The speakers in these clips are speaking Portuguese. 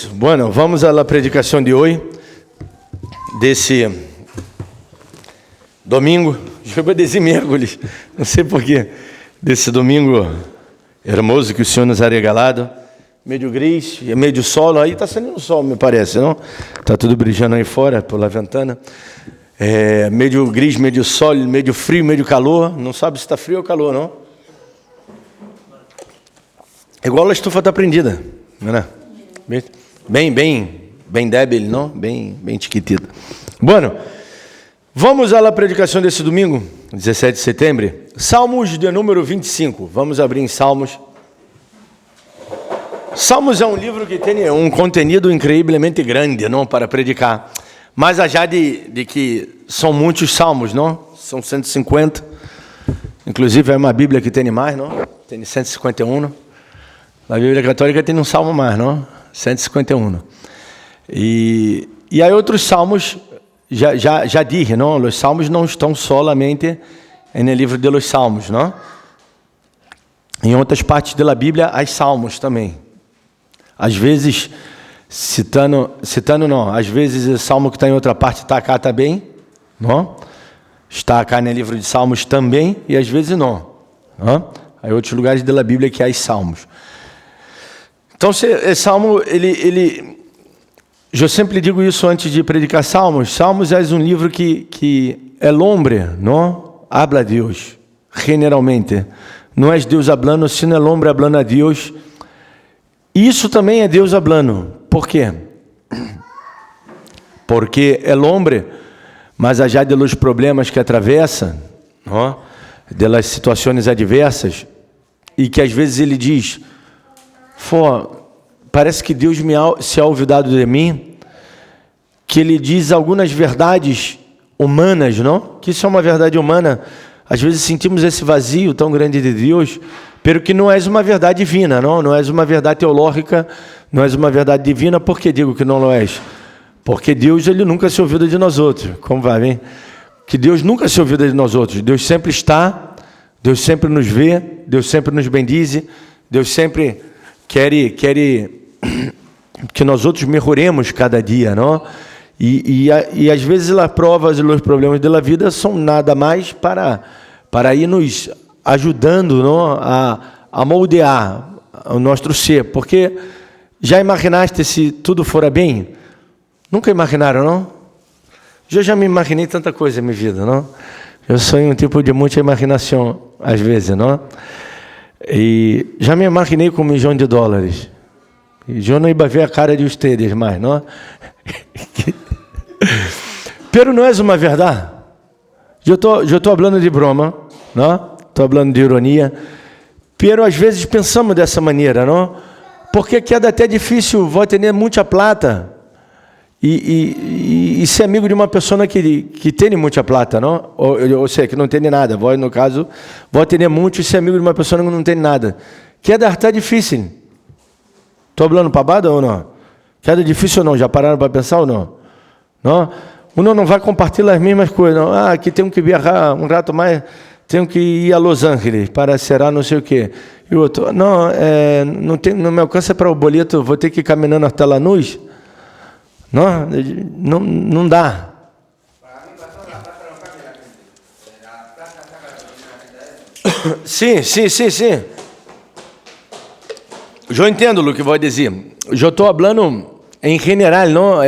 Deus. Bueno, vamos à predicação de hoje, desse domingo, eu vou dizer miércoles, não sei porquê, desse domingo hermoso que o Senhor nos ha regalado, meio gris e meio sol, aí está saindo o sol, me parece, não? Está tudo brilhando aí fora, pela ventana, meio gris, meio sol, meio frio, meio calor, não sabe se está frio ou calor, não? Igual a estufa está prendida, né? Bem débil, não? Bem chiquitita. Bueno, vamos à predicação desse domingo, 17 de setembro. Salmos de número 25. Vamos abrir em Salmos. Salmos é um livro que tem um conteúdo incrivelmente grande, não, para predicar. Mas já de que são muitos salmos, não? São 150. Inclusive é uma Bíblia que tem mais, não? Tem 151. A Bíblia Católica tem um salmo mais, não? 151. E aí outros salmos já dije, não? Os salmos não estão solamente no livro de los salmos, não? Em outras partes da Bíblia há salmos também. Às vezes citando não. Às vezes o salmo que está em outra parte está cá também, não? Está cá no livro de Salmos também e às vezes não. Há outros lugares da Bíblia que há salmos. Então, esse salmo, eu sempre digo isso antes de predicar salmos. Salmos é um livro que el hombre, não habla a Deus, generalmente. Não é Deus hablando, sino el hombre hablando a Deus. E isso também é Deus hablando. Por quê? Porque el hombre, mais allá de los problemas que atravessa, não? Das situações adversas, e que às vezes ele diz: parece que Deus se ha olvidado de mim, que ele diz algumas verdades humanas, não? Que isso é uma verdade humana. Às vezes sentimos esse vazio tão grande de Deus, pero que não é uma verdade divina, não é uma verdade teológica, não é uma verdade divina. Por que digo que não é? Porque Deus, ele nunca se olvida de nós outros. Como vai, hein? Que Deus nunca se olvida de nós outros. Deus sempre está, Deus sempre nos vê, Deus sempre nos bendize, Deus sempre quer que nós outros melhoremos cada dia, não? E às vezes as provas e os problemas da vida são nada mais para ir nos ajudando, não? A moldear o nosso ser. Porque já imaginaste se tudo fora bem? Nunca imaginaram, não? Eu já me imaginei tanta coisa na minha vida, não? Eu sou um tipo de muita imaginação, às vezes, não? E já me imaginei com $1 milhão. E eu não ia ver a cara de vocês mais, não? Pero não é uma verdade. Eu estou falando de broma, não? Estou falando de ironia. Pero às vezes pensamos dessa maneira, não? Porque queda até difícil, vou ter muita plata. E ser amigo de uma pessoa que tem muita plata, não? Ou seja, que não tem nada. No caso, vou ter muito e ser amigo de uma pessoa que não tem nada. Queda até difícil. Estou falando babado ou não? Queda difícil ou não? Já pararam para pensar ou não? Não? Uno não vai compartilhar as mesmas coisas. Não? Aqui tenho que viajar um rato mais, tenho que ir a Los Angeles para será não sei o quê. E o outro, não me alcança para o boleto, vou ter que ir caminhando até Lanús. Não dá. Sim. Eu entendo o que vou dizer. Eu estou falando em geral, não?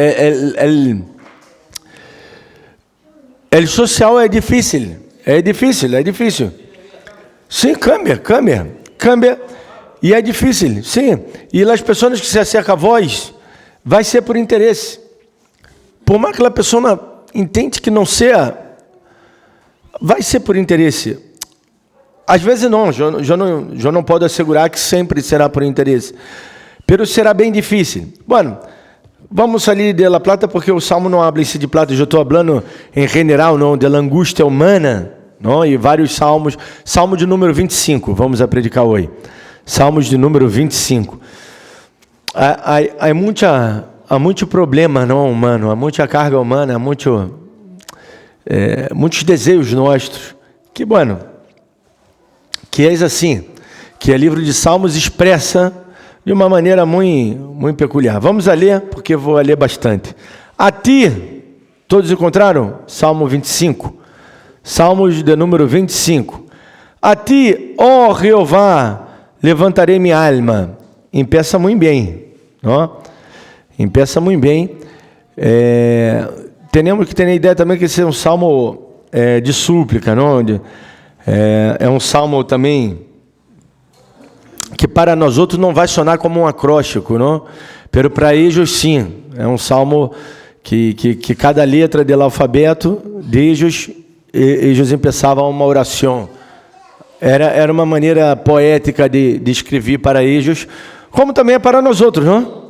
O social é difícil. É difícil. Sim, cambia. E é difícil, sim. E as pessoas que se acercam a vós, vai ser por interesse. Por mais que a pessoa entende que não seja, vai ser por interesse. Às vezes não, eu não posso assegurar que sempre será por interesse. Pero será bem difícil. Bueno, vamos sair de La Plata porque o Salmo não habla de plata. Eu estou falando em geral, não, da angústia humana, não? E vários salmos. Salmo de número 25, vamos a predicar hoje. Salmos de número 25. Há muito problema não humano, há muita carga humana, há muitos desejos nossos. Que bueno, que é assim, que o livro de Salmos expressa de uma maneira muito peculiar. Vamos a ler, porque vou ler bastante. A ti, todos encontraram? Salmo 25. Salmos de número 25. A ti, ó Jeová, levantarei minha alma. Empeça muito bem. Ó. Empeça muito bem. Temos que ter a ideia também que esse é um salmo de súplica, não? É um salmo também que para nós outros não vai sonar como um acróstico, não? Pero para eles sim, é um salmo que cada letra do alfabeto deles empeçavam uma oração. Era uma maneira poética de escrever para eles, como também é para nós outros, não?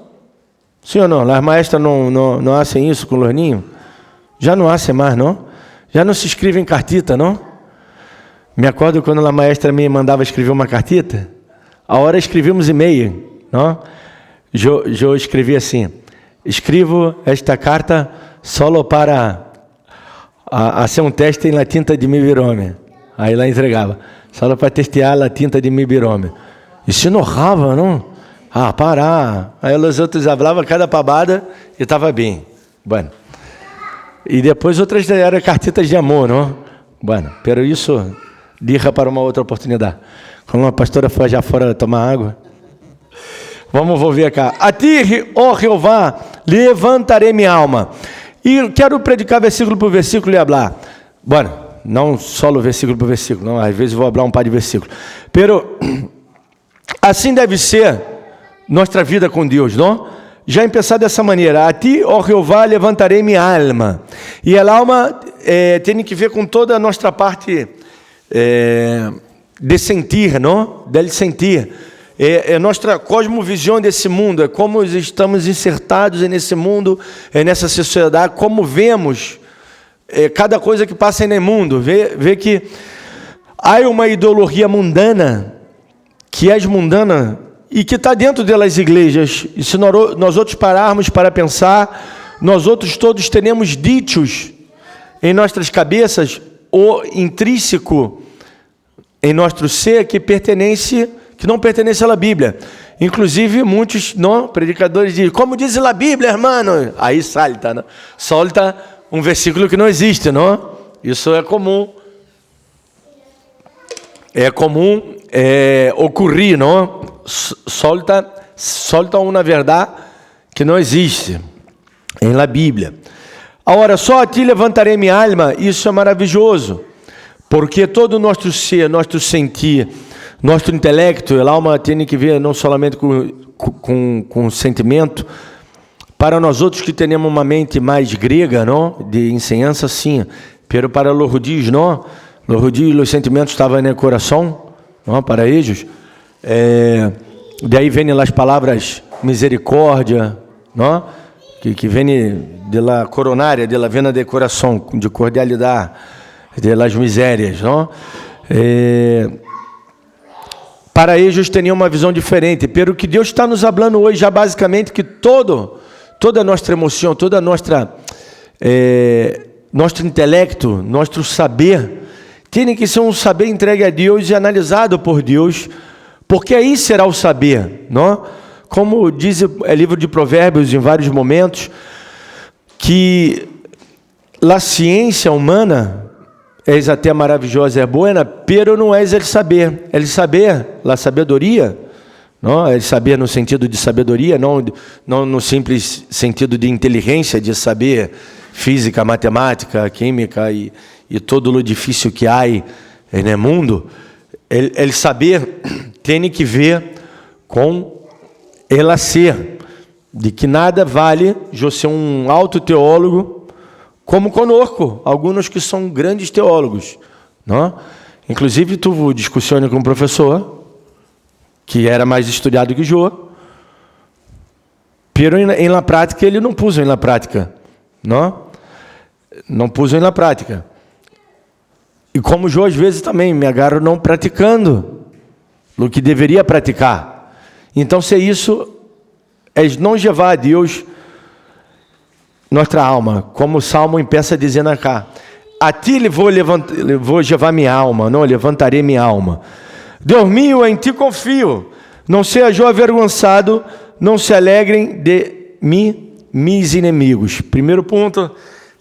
Sim ou não? As maestras não hacem isso com os ninhos? Já não hacem mais, não? Já não se escreve em cartita, não? Me acordo quando a maestra me mandava escrever uma cartita. A hora escrevíamos e-mail, não? Eu escrevi assim: escrevo esta carta solo para hacer um teste na tinta de mi virome. Aí ela entregava, solo para testear a tinta de mi virome. E se enojava, não? Parar. Aí os outros falavam cada pabada e estava bem. Bueno. E depois outras eram cartitas de amor, não? Bueno, pero isso deixa para uma outra oportunidade. Quando uma pastora foi já fora tomar água. Vamos ver cá. A ti, ó Jeová, levantarei minha alma. E quero predicar versículo por versículo e falar. Bueno, não só versículo por versículo, não. Às vezes vou falar um par de versículos. Pero assim deve ser nossa vida com Deus, não? Já empezar dessa maneira. A ti, ó Jeová, levantarei minha alma. E a alma tem que ver com toda a nossa parte de sentir, não? Dele sentir. É nossa cosmovisão desse mundo. É como estamos insertados nesse mundo, nessa sociedade. Como vemos cada coisa que passa no mundo. Vê que há uma ideologia mundana, que é mundana, e que está dentro das igrejas. E se nós outros pararmos para pensar, nós outros todos teremos ditos em nossas cabeças o intrínseco em nosso ser que não pertence à Bíblia. Inclusive muitos predicadores dizem, como diz a Bíblia, irmão? Aí solta um versículo que não existe, não? Isso é comum. É comum ocorrer, não? Solta uma verdade que não existe em la Bíblia. Agora, só a ti levantarei minha alma. Isso é maravilhoso, porque todo o nosso ser, nosso sentir, nosso intelecto, a alma tem que ver não somente com sentimento. Para nós outros que temos uma mente mais grega, não, de ensinança, sim. Pero para os judios, não. Os judios, os sentimentos estavam no coração, não, para eles. Daí vêm as palavras misericórdia, não? Que vem de la coronária, de la vena de coração, de cordialidade, de las misérias, não? Para eles teriam uma visão diferente, pero que Deus está nos falando hoje já basicamente que toda a nossa emoção, toda a nosso intelecto, nosso saber, tem que ser um saber entregue a Deus e analisado por Deus, porque aí será o saber, não? Como diz o livro de Provérbios em vários momentos, que a ciência humana é até maravilhosa, é boa, pero não é ele saber. Ele saber, a sabedoria, não? Ele saber no sentido de sabedoria, não no simples sentido de inteligência, de saber física, matemática, química e todo o difícil que há no mundo. Ele saber tem que ver com ela ser, de que nada vale eu ser um alto teólogo, como conosco, alguns que são grandes teólogos, não? Inclusive, tive discussão com um professor, que era mais estudado que eu, pero em la prática, ele não pôs em la prática, não pôs em la prática. E como eu, às vezes, também me agarro não praticando o que deveria praticar. Então, se isso é não levar a Deus nossa alma, como o Salmo empeça dizendo cá, a ti vou levar minha alma, não levantarei minha alma. Deus meu, em ti confio. Não seja avergonçado, não se alegrem de mim, meus inimigos. Primeiro ponto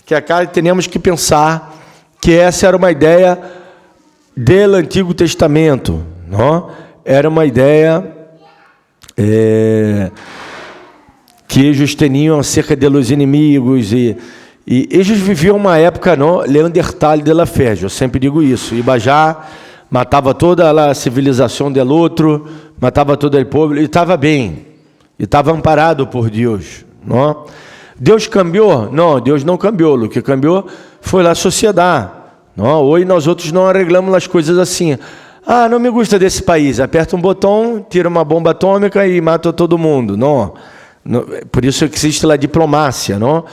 que acá temos que pensar, que essa era uma ideia do Antigo Testamento, não? Era uma ideia que eles tinham acerca dos inimigos, e eles viviam uma época, não, Neandertal de la fé, eu sempre digo isso, Ibajá matava toda a civilização do outro, matava todo o povo, e estava bem, e estava amparado por Deus, não? Deus cambiou? Não, Deus não cambiou, o que cambiou foi a sociedade, não? Hoje nós outros não arreglamos as coisas assim. Ah, não me gusta desse país, aperta um botão, tira uma bomba atômica e mata todo mundo, não? Por isso existe a diplomácia, não?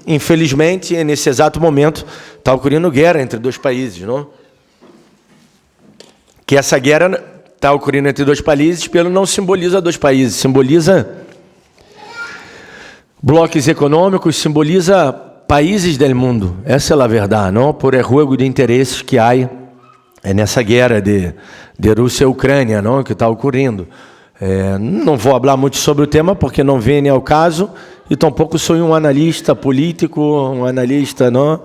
Infelizmente, nesse exato momento, está ocorrendo guerra entre dois países, não? Que essa guerra está ocorrendo entre dois países, pelo não simboliza dois países, simboliza blocos econômicos, simboliza países do mundo. Essa é a verdade, não? Por erro de interesses que há nessa guerra de Rússia e Ucrânia, não? Que está ocorrendo. Não vou falar muito sobre o tema, porque não vem ao caso, e tampouco sou um analista político, um analista, não?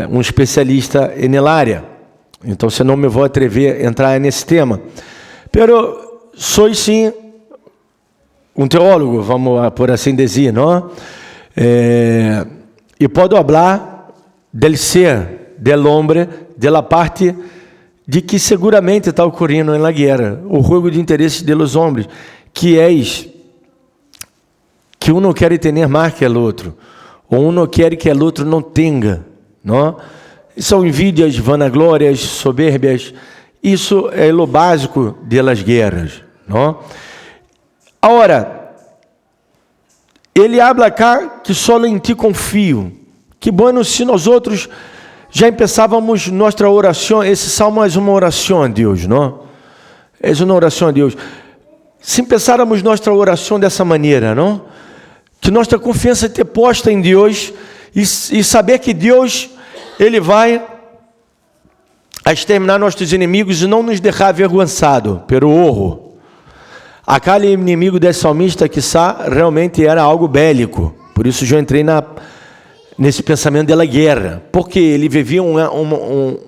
Um especialista na área. Então, se não me vou atrever a entrar nesse tema. Pero sou, sim, um teólogo, vamos por assim dizer, não? E posso falar del ser, del hombre, da parte de que seguramente está ocorrendo na guerra, o jogo de interesses dos homens, que que um não quer ter mais que o outro, ou um não quer que o outro não tenha, não? São envidias, vanaglórias, soberbias. Isso é o básico das guerras, não? Agora, ele habla cá que só em ti confio. Que bueno se nós outros já começávamos nossa oração. Esse salmo é uma oração a Deus, não? É uma oração a Deus. Se começáramos nossa oração dessa maneira, não? Que nossa confiança esteja posta em Deus e saber que Deus, Ele vai exterminar nossos inimigos e não nos deixar avergonçado pelo horror. Aquele inimigo desse salmista, quizá, realmente era algo bélico. Por isso eu entrei nesse pensamento da guerra. Porque ele vivia um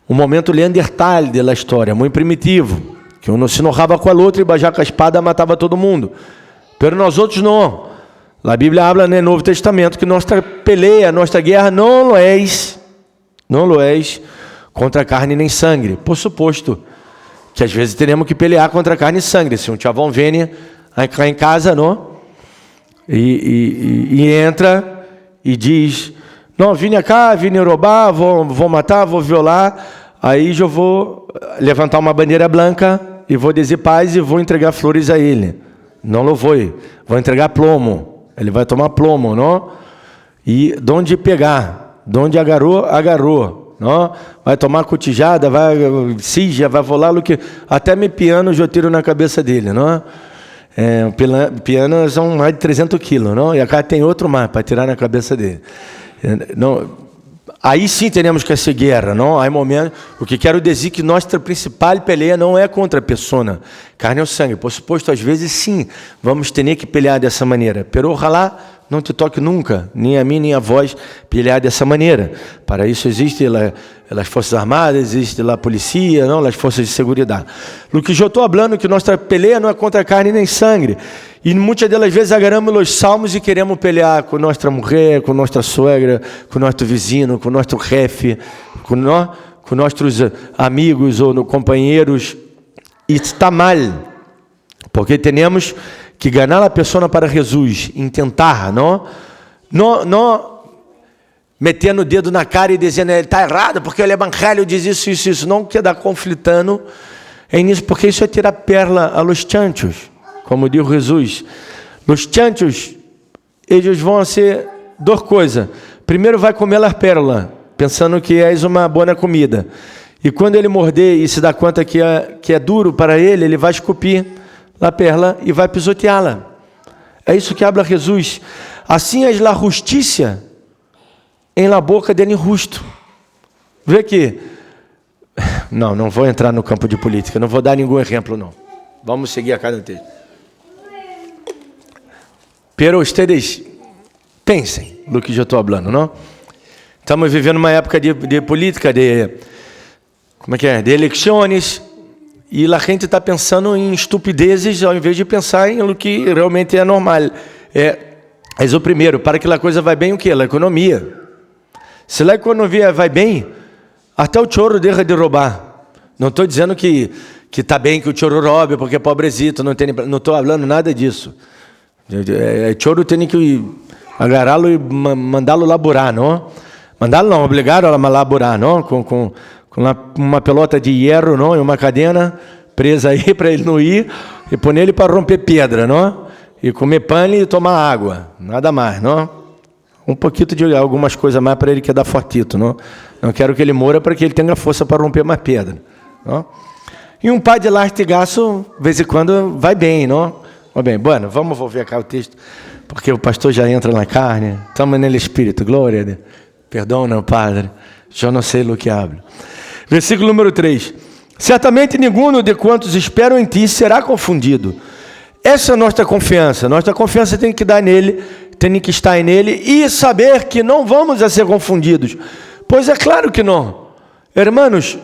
momento Neandertal da história, muito primitivo. Que um se enojava com o outro e bajava com a espada matava todo mundo. Pero nós outros não. A Bíblia habla no Novo Testamento que nossa peleia, nossa guerra não lo é contra carne nem sangue. Por suposto que às vezes teremos que pelear contra carne e sangue. Se um chavão vem cá em casa, não? E entra e diz: não, vim cá, vim roubar, vou matar, vou violar. Aí eu vou levantar uma bandeira branca e vou dizer paz e vou entregar flores a ele. Não lo vou entregar plomo. Ele vai tomar plomo, não? E de onde pegar, de onde agarrou, não? Vai tomar cotijada, vai cija, vai volar, até me piano eu tiro na cabeça dele, não? Piano são mais de 300 quilos, não? E acá tem outro mais para tirar na cabeça dele. Não, aí sim teremos que ser guerra, não? Aí momento, o que quero dizer que nossa principal peleia não é contra a pessoa, carne ou sangue. Por suposto, às vezes sim, vamos ter que pelear dessa maneira. Pero ojalá não te toque nunca, nem a mim nem a vós, pelear dessa maneira. Para isso existe as Forças Armadas, existe a polícia, não? As forças de segurança. O que eu estou falando que nossa peleia não é contra carne nem sangue. E muitas delas vezes agarramos os salmos e queremos pelear com nossa mulher, com nossa sogra, com nosso vizinho, com nosso chefe, com nossos amigos ou companheiros. E está mal, porque temos que ganhar a pessoa para Jesus, intentar, não metendo o dedo na cara e dizendo ele está errado, porque o evangelho diz isso, não queda conflitando em isso, porque isso é tirar perla a los chanchos. Como diz Jesus, os chanchos, eles vão ser duas coisas. Primeiro vai comer a pérola, pensando que és uma boa comida. E quando ele morder e se dá conta que é duro para ele, ele vai esculpir a pérola e vai pisoteá-la. É isso que habla Jesus. Assim é a justiça em la boca del injusto. Vê que Não vou entrar no campo de política, não vou dar nenhum exemplo, não. Vamos seguir a cada texto. Pero ustedes pensem no que eu estou falando, não? Estamos vivendo uma época de política, de eleições, e a gente está pensando em estupidezes ao invés de pensar em o que realmente é normal. É o primeiro, para que a coisa vá bem, o que? A economia. Se a economia vai bem, até o choro deixa de roubar. Não estou dizendo que está bem que o choro roube, porque é pobrezito, não estou falando nada disso. Choro tem que agarrá-lo e mandá-lo laburar, não? Mandá-lo não, obrigado a laburar, não? Com uma pelota de hierro, não? E uma cadena presa aí para ele não ir, e pôr ele para romper pedra, não? E comer pão e tomar água, nada mais, não? Um pouquinho de algumas coisas mais para ele que é dar fortito, não? Não quero que ele morra para que ele tenha força para romper mais pedra, não? E um pai de lastigaço, de vez em quando, vai bem, não? Bem, bueno, vamos ver cá o texto, porque o pastor já entra na carne, estamos no Espírito, glória a Deus. Perdona, Padre, eu não sei o que hablo. Versículo número 3. Certamente nenhum de quantos esperam em ti será confundido. Essa é a nossa confiança. Nossa confiança tem que dar nele, tem que estar nele e saber que não vamos a ser confundidos. Pois é claro que não. Hermanos,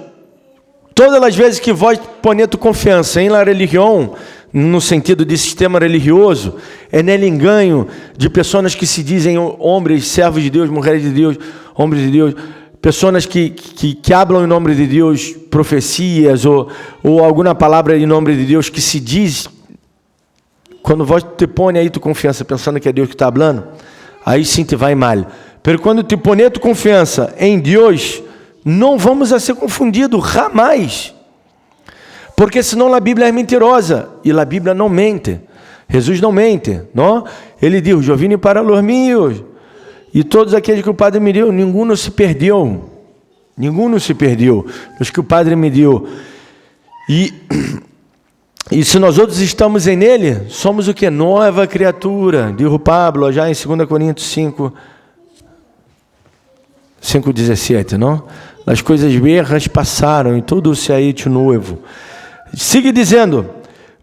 todas as vezes que vós ponete confiança em la religião, no sentido de sistema religioso, é nele engano de pessoas que se dizem homens, servos de Deus, mulheres de Deus, homens de Deus, pessoas que hablam em nome de Deus, profecias ou alguma palavra em nome de Deus que se diz, quando vós te põe aí tu confiança pensando que é Deus que está falando, aí sim te vai mal. Pero quando te põe tu confiança em Deus, não vamos a ser confundidos, jamais. Porque senão a Bíblia é mentirosa, e a Bíblia não mente. Jesus não mente, não? Ele diz, eu vim para os meus, e todos aqueles que o Padre me deu, nenhum se perdeu. Nenhum não se perdeu, os que o Padre me deu. E se nós outros estamos em nele, somos o que? Nova criatura. Diz o Pablo, já em 2 Coríntios 5:17, não? As coisas velhas passaram, e tudo se ha hecho novo. Siga dizendo,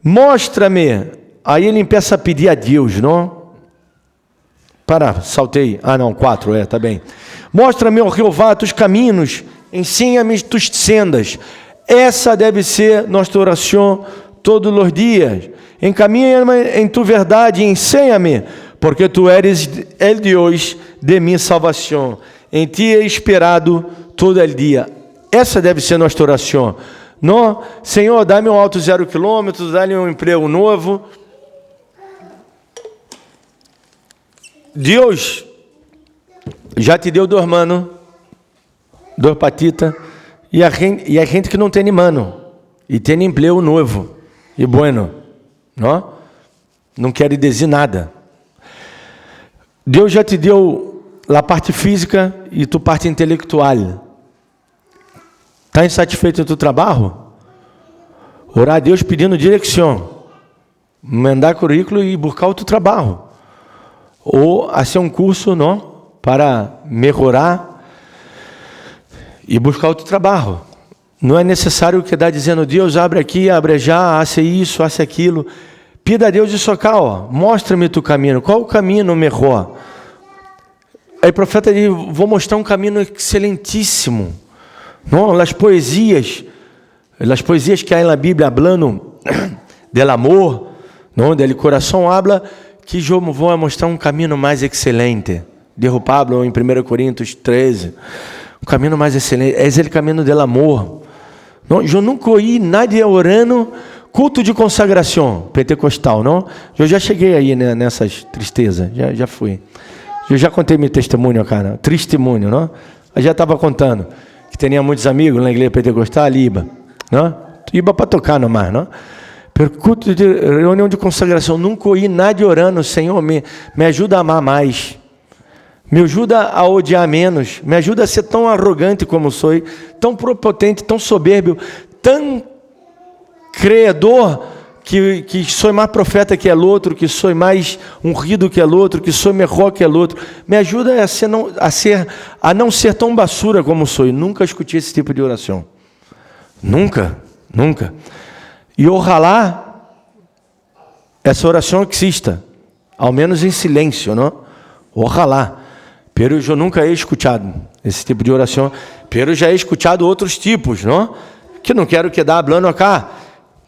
mostra-me. Aí ele empieza a pedir a Deus, não? Saltei. 4, tá bem. Mostra-me, ó Jeová, tus caminhos, ensina-me tus sendas. Essa deve ser nossa oração todos os dias. Encaminha-me em tu verdade e ensina-me, porque tu eres el Deus de minha salvação. Em ti é esperado todo o dia. Essa deve ser nossa oração. Não, Senhor, dá-me um auto 0 km, dá-me um emprego novo. Deus já te deu 2 manos, 2 patitas, e a gente que não tem mano, e tem emprego novo, e bueno, não quer dizer nada. Deus já te deu a parte física e tu parte intelectual. Está insatisfeito no teu trabalho? Orar a Deus pedindo direção. Mandar currículo e buscar outro trabalho. Ou fazer um curso, não? Para melhorar e buscar outro trabalho. Não é necessário que dá dizendo, Deus, abre aqui, abre já, faça isso, faça aquilo. Pida a Deus de socar, mostra-me tu caminho. Qual o caminho melhor? Aí o profeta diz, vou mostrar um caminho excelentíssimo. Não, as poesias que há na Bíblia falando del amor, não, del coração, habla que eu vou mostrar um caminho mais excelente. Diz o Pablo em 1 Coríntios 13, um caminho mais excelente, é o caminho del amor. Não, eu nunca ouvi nadie orando culto de consagração pentecostal, não? Eu já cheguei aí nessas tristezas, já fui. Eu já contei meu testemunho, cara, testemunho, não? Eu já estava contando que tinha muitos amigos na igreja pentecostal, Iba, não? Iba para tocar nomás, não? Culto de reunião de consagração, nunca ouvi nadie orando, Senhor, me ajuda a amar mais, me ajuda a odiar menos, me ajuda a ser tão arrogante como sou, tão prepotente, tão soberbo, tão credor, que sou mais profeta que é outro, que sou mais ungido que é outro, que sou melhor que é outro. Me ajuda a não ser tão basura como sou. Nunca escutei esse tipo de oração. Nunca, nunca. E ojalá essa oração exista, ao menos em silêncio, não? Ojalá. Pero eu nunca he escutado esse tipo de oração. Pero já he escutado outros tipos, não? Que não quero quedar hablando acá.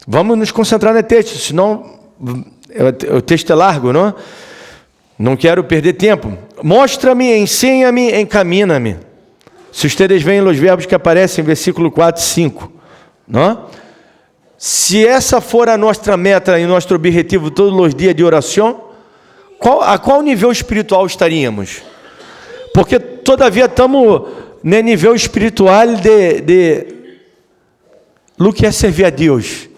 Vamos nos concentrar no texto, senão o texto é largo, não? Não quero perder tempo. Mostra-me, ensina-me, encamina-me. Se ustedes veem os verbos que aparecem em versículo 4 e 5, não? Se essa for a nossa meta e nosso objetivo todos os dias de oração, a qual nível espiritual estaríamos? Porque todavia estamos no nível espiritual de o que é servir a Deus.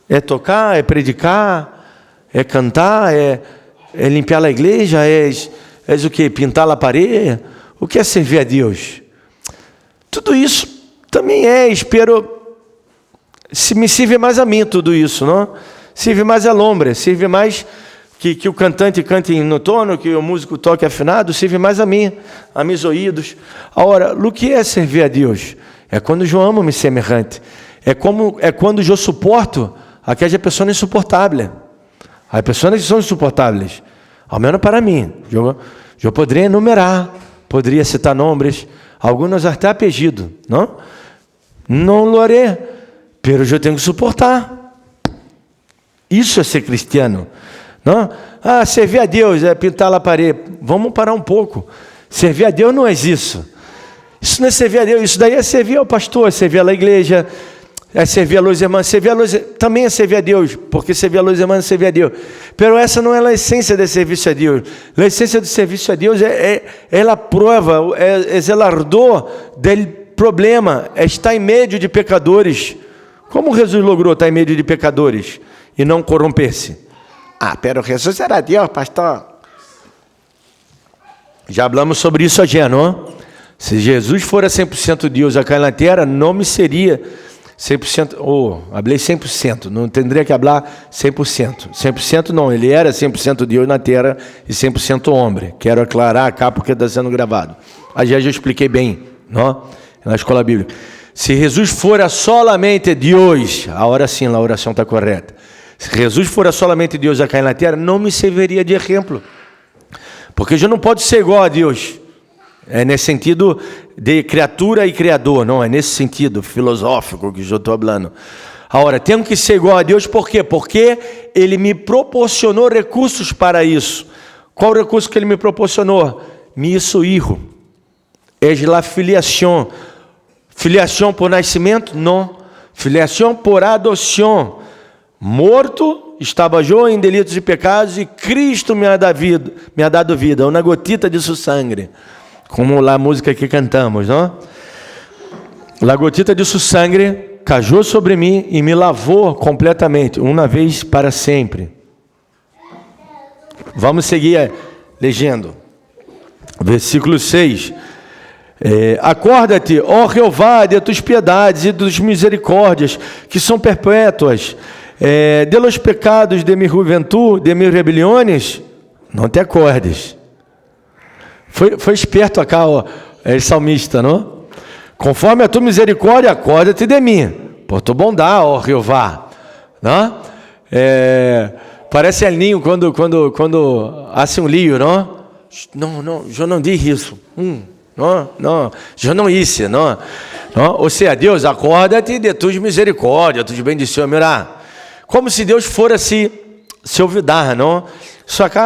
É tocar, é predicar, é cantar, é limpar a igreja, é o que? Pintar a parede? O que é servir a Deus? Tudo isso também espero, se me serve mais a mim tudo isso, não? Serve mais ao homem, serve mais que o cantante cante no tono, que o músico toque afinado, serve mais a mim, a meus ouvidos. Agora, o que é servir a Deus? É quando eu amo-me semelhante. É quando eu suporto aquela pessoa insuportável. As pessoas que são insuportáveis, ao menos para mim. Eu poderia enumerar, poderia citar nomes, alguns até apelidos, não? Não lo haré, pero eu tenho que suportar. Isso é ser cristiano, não? Servir a Deus é pintar a parede. Vamos parar um pouco. Servir a Deus não é isso. Isso não é servir a Deus, isso daí é servir ao pastor, é servir à igreja, é servir a los irmãos. Servir a los também é servir a Deus, porque servir a los irmãos é servir a Deus. Pero essa não é a essência do serviço a Deus. A essência do serviço a Deus é a prova, é o ardor do problema, é estar em meio de pecadores. Como Jesus logrou estar em meio de pecadores e não corromper-se? Pero Jesus era Deus, pastor. Já falamos sobre isso hoje, não? Se Jesus fora 100% Deus aqui na terra, não me seria 100%, falei 100%, não teria que falar 100%. 100% não, ele era 100% Deus na terra e 100% homem. Quero aclarar cá porque está sendo gravado. Já expliquei bem, não? Na escola bíblica. Se Jesus fora solamente Deus, agora sim a oração está correta. Se Jesus fora solamente Deus aqui na terra, não me serviria de exemplo. Porque eu não posso ser igual a Deus. É nesse sentido de criatura e criador, não é nesse sentido filosófico que eu estou falando. Agora, tenho que ser igual a Deus, por quê? Porque Ele me proporcionou recursos para isso. Qual o recurso que Ele me proporcionou? Mi hijo. É a filiação. Filiação por nascimento? Não. Filiação por adoção. Morto, estava eu em delitos e pecados, e Cristo me ha dado vida, uma gotita de seu sangue. Como a música que cantamos, não? La gotita de seu sangue caiu sobre mim e me lavou completamente, uma vez para sempre. Vamos seguir lendo. Versículo 6. Acorda-te, ó Jeová, de tuas piedades e dos misericórdias, que são perpétuas. De los pecados de mi juventude, de mis rebeliones, não te acordes. Foi esperto acá, o salmista, não? Conforme a tua misericórdia, acorda-te de mim, por tua bondade, ó Jeová. Não? Parece Elninho quando hace um lío, não? Não, eu não disse isso. Não, eu não disse, não. Ou seja, Deus, acorda-te de tuas misericórdias, tuas bendições, mira. Como se Deus fosse se olvidar, não? Só que,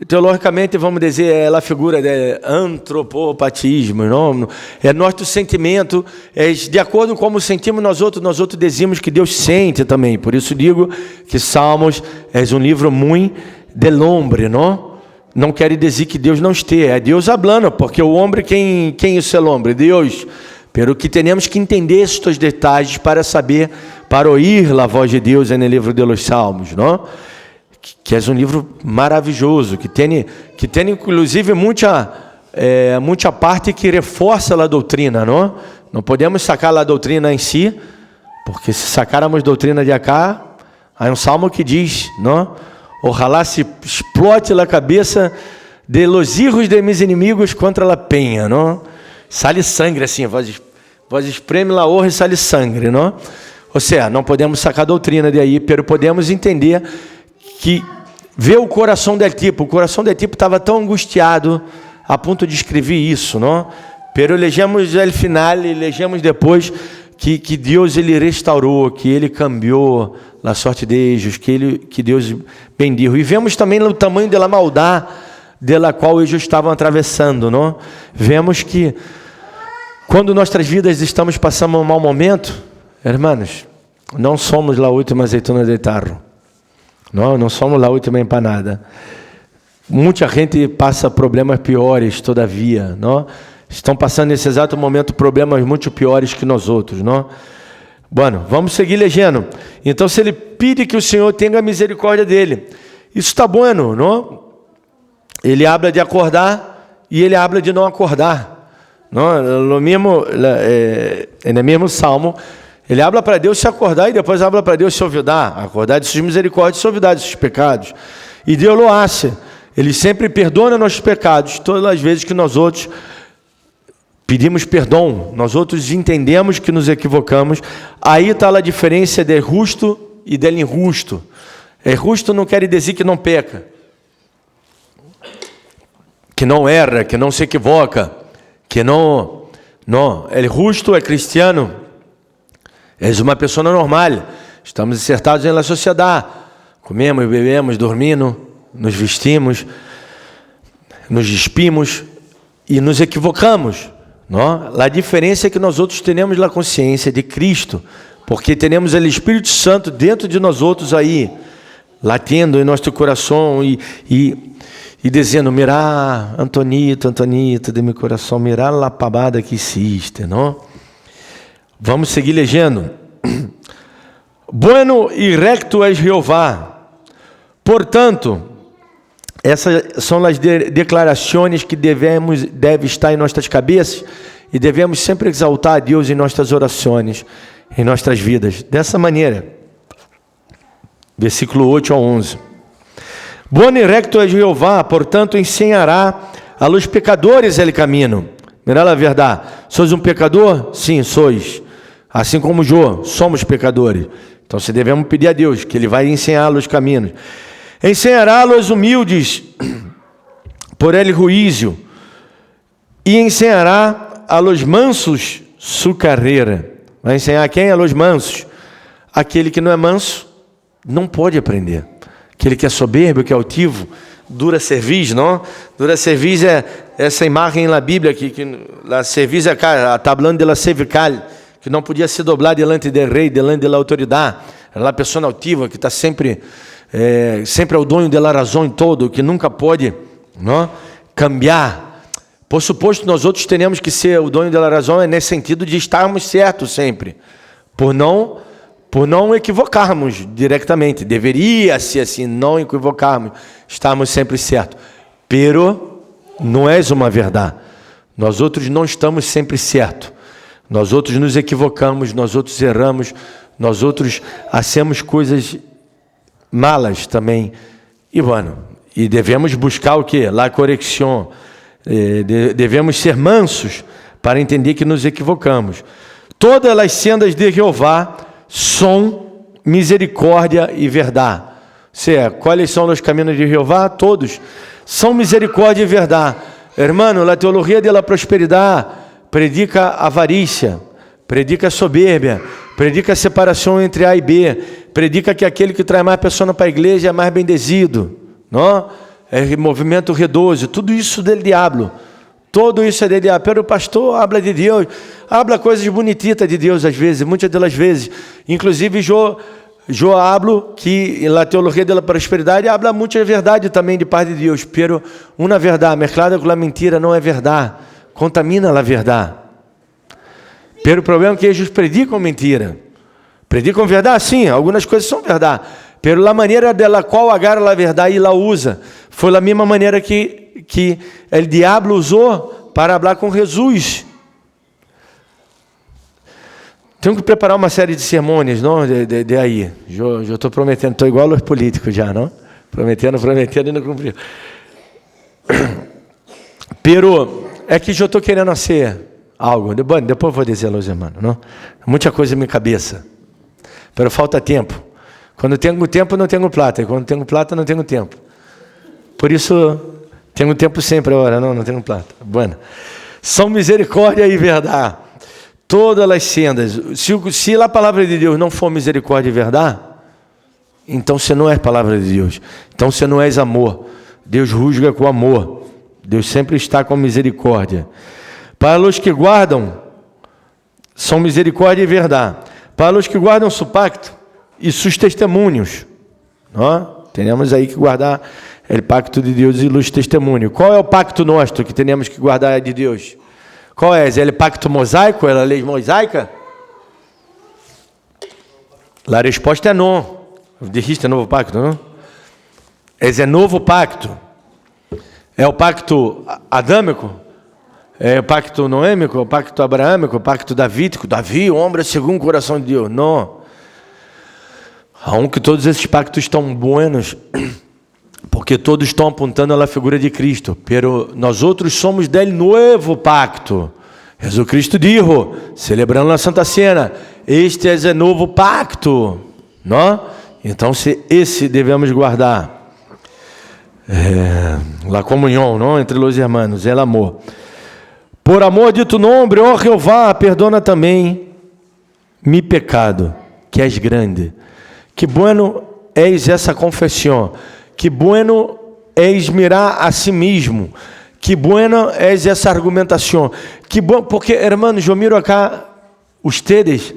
teologicamente, vamos dizer, é a figura de antropopatismo, não? É nosso sentimento, de acordo com como sentimos nós outros dizemos que Deus sente também. Por isso digo que Salmos é um livro muito del hombre, não? Não quer dizer que Deus não esteja, é Deus falando, porque o homem, quem é o homem? Deus. Pero que temos que entender estes detalhes para saber, para ouvir a voz de Deus no livro de los Salmos, não? Que é um livro maravilhoso, que tem inclusive muita parte que reforça a doutrina, não? Não podemos sacar a doutrina em si, porque se sacarmos doutrina de acá, há um salmo que diz, não? Ojalá se explote a cabeça de los hijos de mis inimigos contra a penha, não? Sale sangue assim, vos espreme la honra e sale sangre, não? Ou seja, não podemos sacar doutrina de aí, pero podemos entender que ver o coração del tipo estava tão angustiado a ponto de escrever isso, não? Pero legemos el final e legemos depois que Deus ele restaurou, que ele cambiou a sorte de ellos, que Deus bendijo. E vemos também o tamanho da maldade dela qual eles estavam atravessando, não? Vemos que quando nossas vidas estamos passando um mau momento, hermanos, não somos a última azeitona de tarro, não somos a última empanada. Muita gente passa problemas piores, todavia, não? Estão passando nesse exato momento problemas muito piores que nós outros, não? Bueno, vamos seguir legendo. Então, se ele pede que o Senhor tenha misericórdia dele, isso está bueno, não? Ele habla de acordar e ele habla de não acordar, não? No mesmo salmo, ele habla para Deus se acordar e depois habla para Deus se olvidar, acordar de suas misericórdias, se olvidar de seus pecados. E Deus lo hace. Ele sempre perdona nossos pecados, todas as vezes que nós outros pedimos perdão, nós outros entendemos que nos equivocamos. Aí está a diferença de justo e del injusto. Justo não quer dizer que não peca, que não erra, que não se equivoca, que não. Não, é justo, é cristiano, é uma pessoa normal. Estamos insertados na sociedade, comemos, bebemos, dormimos, nos vestimos, nos despimos e nos equivocamos. Não? A diferença é que nós outros temos a consciência de Cristo, porque temos o Espírito Santo dentro de nós outros aí, latendo em nosso coração e dizendo, mirá, Antonito, de meu coração, mirá a pavada que existe, não? Vamos seguir legendo. Bueno e recto é Jeová. Portanto, essas são as declarações que deve estar em nossas cabeças e devemos sempre exaltar a Deus em nossas orações, em nossas vidas. Dessa maneira, versículo 8 a 11. Bueno e recto é Jeová, portanto ensinará a los pecadores el caminho. Mirá a verdade. Sois um pecador? Sim, sois. Assim como eu, somos pecadores. Então, se devemos pedir a Deus que Ele vai ensinar os caminhos. Ensinará aos humildes por ele juízo, e ensinará a los mansos sua carreira. Vai ensinar a quem? A los mansos. Aquele que não é manso não pode aprender. Aquele que é soberbo, que é altivo, dura cerviz, não? Dura cerviz é essa imagem na Bíblia que a cerviz está falando de la cervical, que não podia se dobrar delante do rei, delante da autoridade. Ela é a pessoa altiva que está sempre ao dono da razão em todo, que nunca pode, não, cambiar. Por suposto, nós outros temos que ser o dono da razão, nesse sentido de estarmos certos sempre, por não equivocarmos diretamente. Deveria ser assim, não equivocarmos, estarmos sempre certos. Pero não é uma verdade. Nós outros não estamos sempre certos. Nós outros nos equivocamos, nós outros erramos, nós outros hacemos coisas malas também. E bueno, e devemos buscar o quê? La correção. Devemos ser mansos para entender que nos equivocamos. Todas as sendas de Jeová são misericórdia e verdade. Quais são os caminhos de Jeová? Todos são misericórdia e verdade. Hermano, a teologia da prosperidade predica avarícia, predica soberbia, predica separação entre A e B, predica que aquele que traz mais pessoas para a igreja é mais bendezido, não? É movimento redoso, tudo isso del diabo. Todo isso é de diabo. Pero o pastor habla de Deus, habla coisas bonititas de Deus às vezes, muitas delas vezes. Inclusive, eu hablo que na teologia da prosperidade habla muita verdade também de parte de Deus. Pero uma verdade mesclada com a mentira não é verdade, contamina a verdade. Pero o problema é que eles predicam mentira. Predicam verdade? Sim, algumas coisas são verdade. Pero a maneira dela qual agarra a verdade e la usa foi a mesma maneira que o diabo usou para falar com Jesus. Tenho que preparar uma série de sermões, não? De aí. Eu estou prometendo, estou igual aos políticos já, não? Prometendo e não cumpriu. Pero é que eu estou querendo ser algo. Depois vou dizer aos irmãos, não? Muita coisa na minha cabeça. Pero falta tempo. Quando tenho tempo, não tenho plata. E quando tenho plata, não tenho tempo. Por isso, tenho tempo sempre agora. Não tenho plata. Bueno. São misericórdia e verdade. Todas as sendas. Se a palavra de Deus não for misericórdia e verdade, então você não é palavra de Deus. Então você não és amor. Deus rusga com amor. Deus sempre está com misericórdia. Para os que guardam, são misericórdia e verdade. Para os que guardam seu pacto e seus testemunhos. Temos aí que guardar o pacto de Deus e os testemunhos. Qual é o pacto nosso que temos que guardar de Deus? Qual é? É o pacto mosaico? É a lei mosaica? A resposta é não. Dijiste novo pacto, não? Esse é novo pacto. É o pacto adâmico? É o pacto noêmico? É o pacto abraâmico? É o pacto davídico? Davi, homem segundo o coração de Deus. Não. Aunque todos esses pactos estão buenos, porque todos estão apontando à figura de Cristo. Pero nós outros somos del novo pacto. Jesus Cristo dijo, celebrando a Santa Cena, este é o novo pacto. Não? Então, esse devemos guardar. A comunhão, não? Entre os irmãos, é o amor. Por amor de tu nome, ó Jeová, perdona também mi pecado, que és grande. Que bueno és essa confissão. Que bueno és mirar a si mesmo. Que bueno és essa argumentação. Que bom, porque, hermanos, eu miro acá, ustedes,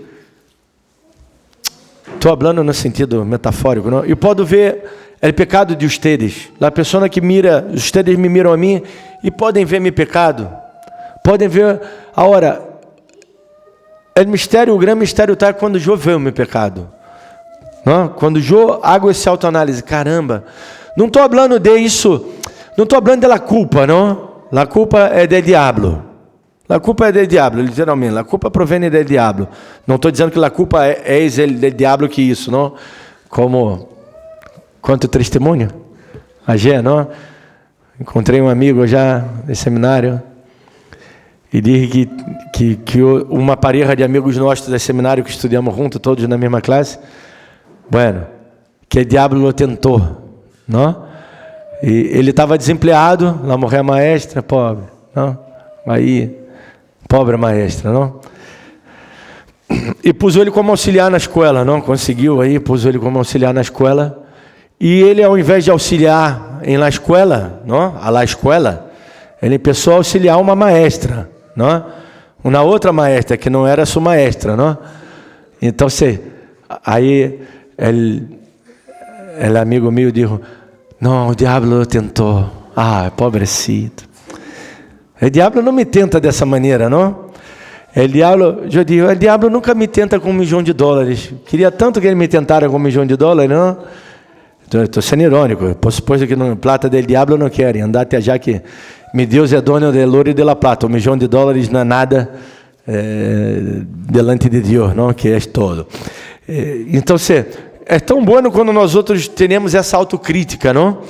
estou falando no sentido metafórico, não? E pode ver o pecado de ustedes. A pessoa que mira, ustedes me miram a mim e podem ver meu pecado. Podem ver, agora, o grande mistério está quando eu vejo meu pecado. Não? Quando eu hago essa autoanálise, caramba, não estou falando de isso, não estou falando da culpa, não? A culpa é do diabo. A culpa é do diabo, literalmente. A culpa provém do diabo. Não estou dizendo que a culpa é do diabo que isso, não? Como, quanto testemunho? A Gé, não? Encontrei um amigo já no seminário e disse que uma pareja de amigos nossos do seminário que estudamos juntos, todos na mesma classe, bueno, que o diabo o tentou, não? E ele estava desempregado, lá morreu a maestra, pobre, não? Aí, pobre maestra, não? E pôs ele como auxiliar na escola, não? Conseguiu aí, pôs ele como auxiliar na escola. E ele, ao invés de auxiliar na escola, não? A la escola, ele começou a auxiliar uma maestra, não? Uma outra maestra, que não era sua maestra, não? Então, aí, ele amigo meu disse, não, o diabo tentou. Ah, pobrecito. O diabo não me tenta dessa maneira, não? O diabo nunca me tenta com $1 milhão. Queria tanto que ele me tentara com $1 milhão, não? Estou sendo irônico. Por suposto que não, plata del diabo não querem. Andate já que mi Deus é dono del ouro e de la plata. $1 milhão não é nada delante de Deus, não? Que é todo. Então, é tão bom quando nós outros temos essa autocrítica, não?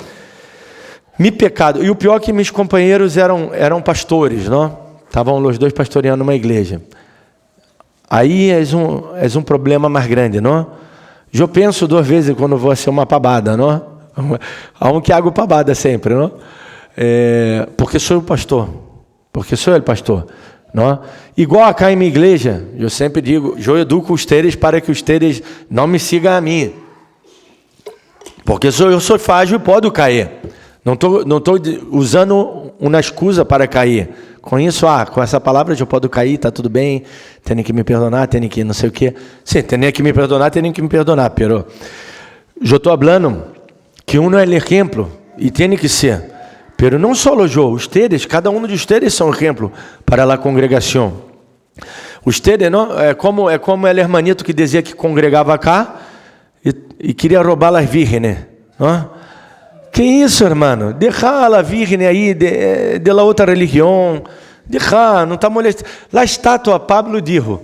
Me pecado. E o pior é que meus companheiros eram pastores, não? Estavam os dois pastoreando uma igreja. Aí é um problema mais grande, não? Eu penso 2 vezes quando vou ser uma pabada, não? Há um que hago pabada sempre, não? Porque sou o pastor. Porque sou o pastor. Não? Igual acá em minha igreja, eu sempre digo, eu educo ustedes para que ustedes não me sigam a mim. Porque eu sou frágil e posso cair. Não estou usando uma excusa para cair. Com isso, com essa palavra eu posso cair, está tudo bem, tem que me perdonar, tem que não sei o quê. Sim, tem que me perdonar, pero eu estou falando que um é exemplo e tem que ser. Pero não só ustedes, cada um de ustedes são exemplo para a congregação. Ustedes, não? É como o hermanito que dizia que congregava cá e queria roubar as vírgenes, não? Que isso, hermano? Deixa a virgem aí de la outra religião. Deixa, não está molestando. La estátua, Pablo dijo,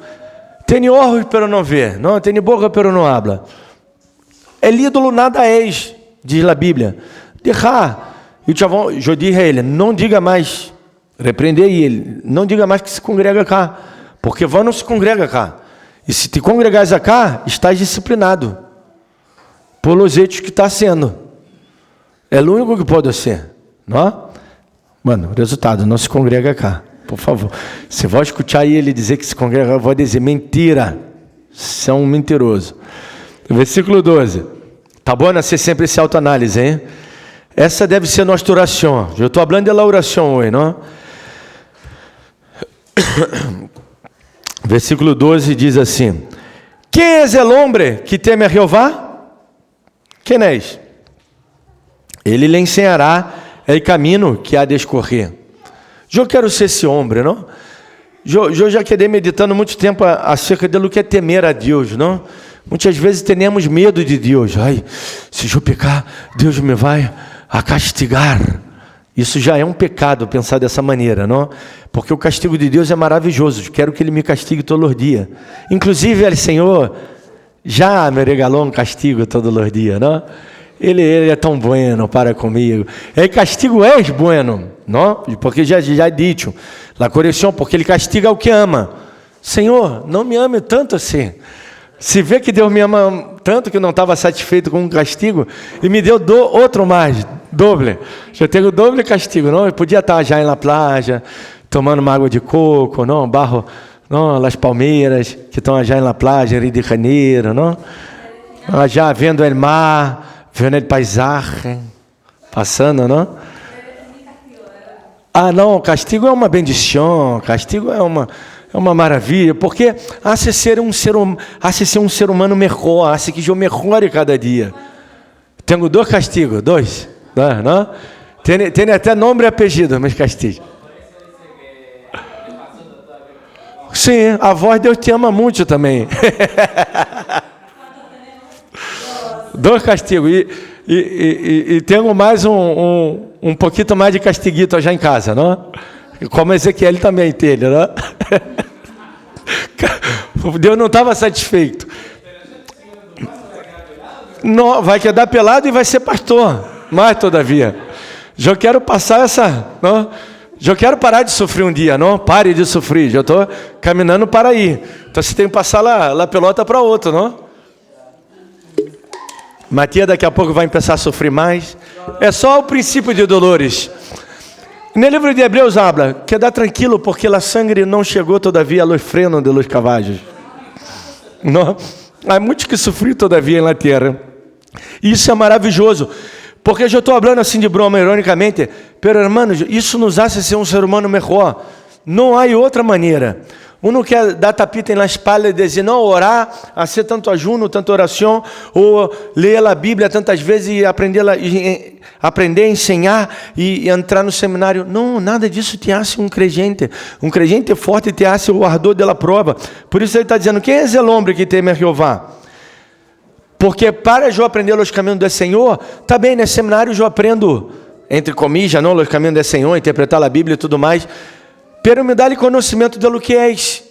tem olhos, pero não vê, não? Tem boca, pero não habla. El ídolo nada és, diz a Bíblia. Deixa. Eu disse a ele, não diga mais Repreender ele. Não diga mais que se congrega cá, porque vão não se congrega cá. E se te congregares cá, estás disciplinado pelos heitos que está sendo. É o único que pode ser, não? Mano, resultado, não se congrega cá, por favor. Se vou escutar ele dizer que se congrega, eu vou dizer mentira. Você é um mentiroso. Versículo 12. Tá bom, né? Ser sempre essa autoanálise, hein? Essa deve ser nossa oração. Eu estou falando da oração hoje, não? Versículo 12 diz assim: quem é o homem que teme a Jeová? Quem é? Ele lhe ensinará o caminho que há de escorrer. Eu quero ser esse homem, não? Eu já quedei meditando muito tempo acerca do que é temer a Deus, não? Muitas vezes temos medo de Deus. Ai, se eu pecar, Deus me vai a castigar. Isso já é um pecado pensar dessa maneira, não? Porque o castigo de Deus é maravilhoso. Quero que Ele me castigue todos os dias. Inclusive, Senhor já me regalou um castigo todos os dias, não? Ele é tão bueno para comigo. E castigo é bueno, não? Porque já dito, la correção, porque Ele castiga o que ama. Senhor, não me ame tanto assim. Se vê que Deus me ama tanto que não estava satisfeito com um castigo e me deu outro mais, doble. Já tenho doble castigo, não? Eu podia estar já na praia, tomando uma água de coco, não? Barro, não? Las palmeiras que estão já na praia, Rio de Janeiro, não? Já vendo o mar, vendo o paisagem, passando, não? Ah, não, castigo é uma bendição, castigo é uma maravilha, porque hace ser um ser humano melhor, hace que eu melhore cada dia. Tenho 2 castigos, 2, não? Tem até nome e apelido, mas castigo. Sim, a voz Deus te ama muito também. 2 castigos. E tenho mais um pouquinho mais de castiguito já em casa, não? Como Ezequiel também teve, não? Deus não estava satisfeito. Não, vai quedar pelado e vai ser pastor. Mas, todavia, já quero passar essa... Não? Já quero parar de sofrer um dia, não? Pare de sofrer, já estou caminhando para aí. Então você tem que passar lá pelota para outro, não? Matias daqui a pouco vai começar a sofrer mais. É só o princípio de dolores. No livro de Hebreus habla, queda tranquilo, porque a sangre não chegou todavia a los frenos de los caballos. Não? Há muitos que sofreram todavia na terra. Isso é maravilhoso, porque eu estou falando assim de broma, ironicamente, pero hermanos, isso nos hace ser um ser humano melhor. Não há outra maneira. Uno quer dar tapita na espalda e dizer, não, orar, fazer tanto ajuno, tanta oração, ou ler a Bíblia tantas vezes e aprender, ensinar e entrar no seminário. Não, nada disso te hace um crente. Um crente forte te hace o ardor da prova. Por isso ele está dizendo, quem é esse homem que teme a Jeová? Porque para eu aprender os caminhos do Senhor, tá bem, no seminário eu aprendo, entre comillas, não, os caminhos do Senhor, interpretar a Bíblia e tudo mais, pero me dá-lhe conhecimento de lo que és.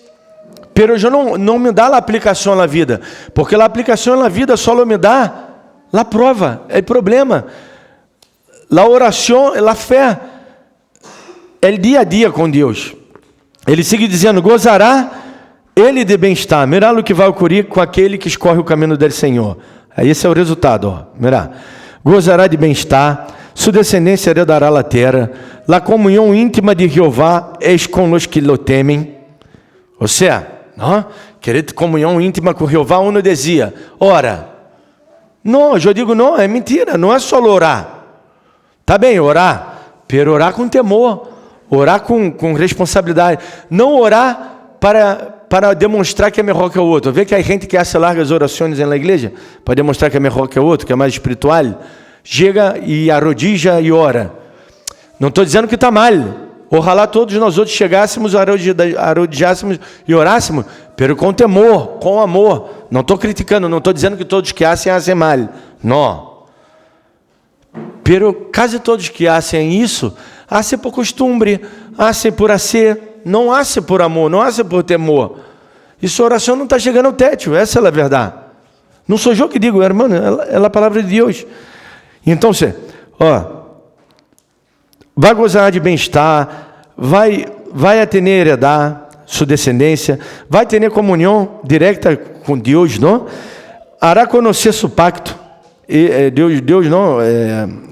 Pero eu não me dá a aplicação na vida, porque a aplicação na vida só me dá a prova, é o problema. A oração, a fé, é o dia a dia com Deus. Ele sigue dizendo, gozará ele de bem-estar. Mirá o que vai ocorrer com aquele que escorre o caminho do Senhor. Esse é o resultado, ó. Mirá. Gozará de bem-estar, sua descendência herdará a terra, la comunhão íntima de Jeová és com os que lo temem. Ou seja, não? Querer comunhão íntima com Jeová, uno dizia, ora. Não, eu digo, não, é mentira, não é só orar. Tá bem, orar, pero orar com temor, orar com responsabilidade. Não orar para demonstrar que é melhor que o outro. Vê que a gente que hace largas orações na igreja, para demonstrar que é melhor que o outro, que é mais espiritual, chega e arrodija e ora. Não estou dizendo que está mal. Ojalá todos nós outros chegássemos, arrodijássemos e orássemos, pero com temor, com amor. Não estou criticando, não estou dizendo que todos que hacem mal. Não. Pero quase todos que hacem isso, hacem por costume, hacem por hacer, não hacem por amor, não hacem por temor. E sua oração não está chegando ao teto, essa é a verdade. Não sou eu que digo, irmão, é a palavra de Deus. Então, vai gozar de bem-estar, vai a ter heredar sua descendência, vai ter comunhão direta com Deus, não? Hará conhecer seu pacto, Deus não,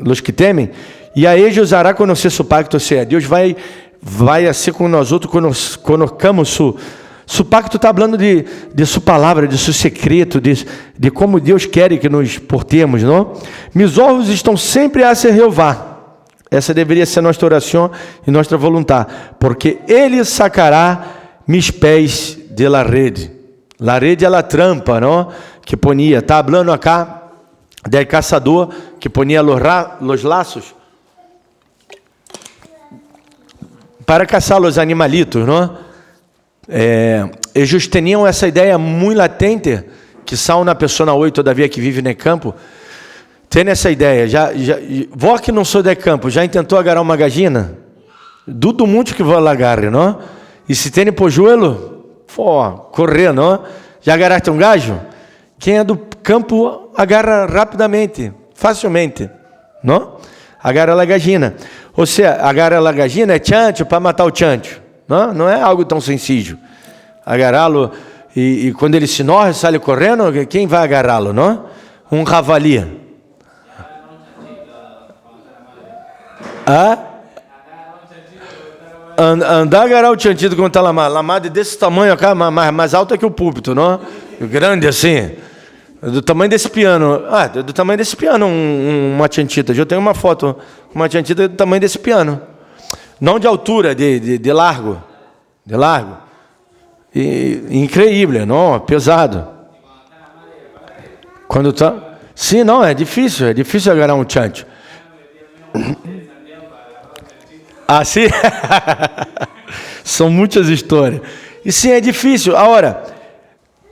os que temem, e a ellos hará conhecer seu pacto, ou seja, Deus vai ser com nós outros, colocamos su pacto, está falando de sua palavra, de seu secreto, de como Deus quer que nos portemos, não? Meus olhos estão sempre a se renovar. Essa deveria ser nossa oração e nossa vontade, porque Ele sacará mis pés de la rede. La rede é a trampa, não? Que ponia, está falando acá del caçador que ponia los laços para caçar os animalitos, não? Eles tinham essa ideia muito latente, que são na pessoa 8, todavia que vive no campo, tem essa ideia. Vó que não sou de campo, já tentou agarrar uma gallina? Dudo muito que vou agarrar, não? E se tem pojuelo, correr, não? Já agarraste um gajo? Quem é do campo agarra rapidamente, facilmente, não? Agarra a gallina. Ou seja, agarra a gallina é chancho para matar o chancho. Não é algo tão sencillo. Agarrá-lo e quando ele se enoja, sai correndo, quem vai agarrá-lo, não? Um javali. Andar agarrar o chanchito quando está lamado desse tamanho, mais alto que o púlpito, não? Grande assim. Do tamanho desse piano. Do tamanho desse piano, uma chanchita. Eu tenho uma foto, uma chanchita do tamanho desse piano. Não de altura, de largo. De largo. Incrível, não? Pesado. Quando tá. Sim, não, é difícil agarrar um chancho. Sim? São muitas histórias. E sim, é difícil. Agora,